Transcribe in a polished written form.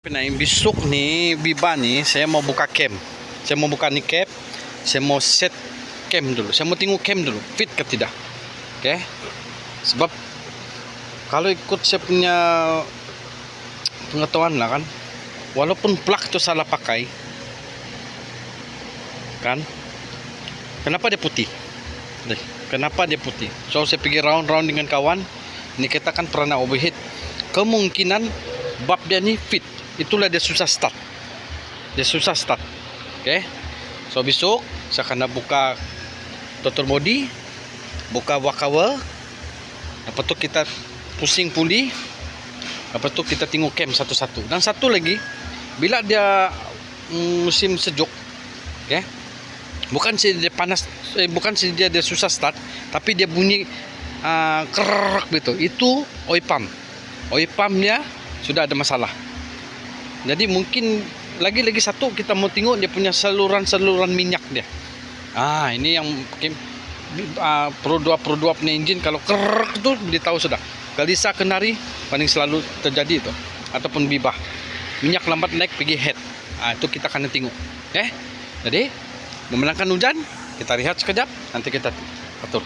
Besok nih Biba nih saya mau buka cam. Saya mau buka nih cam. Saya mau set cam dulu. Saya mau tengok cam dulu, fit ke tidak. Oke. Sebab kalau ikut saya punya pengetahuan lah kan, walaupun plug itu salah pakai, kan? Kenapa dia putih? Kenapa dia putih? So saya pergi round-round dengan kawan. Ini kita kan pernah overheat. Kemungkinan bab dia ni fit. Itulah dia susah start. Okay. So besok saya akan buka total body, buka walk cover. Lepas tu kita pusing puli. Lepas tu kita tengok cam satu-satu. Dan satu lagi, bila dia musim sejuk, okay, bukan dia panas, bukan dia susah start, tapi dia bunyi kerak begitu. Itu oil pump. Oil pumpnya sudah ada masalah. Jadi mungkin lagi satu kita mau tengok dia punya saluran minyak dia. Ini yang produk engine kalau kerak tu dia tahu sudah. Galisa Kenari paling selalu terjadi itu, ataupun Biba. Minyak lambat naik pergi head. Itu kita akan tengok. Jadi memenangkan hujan, kita rehat sekejap, nanti kita atur.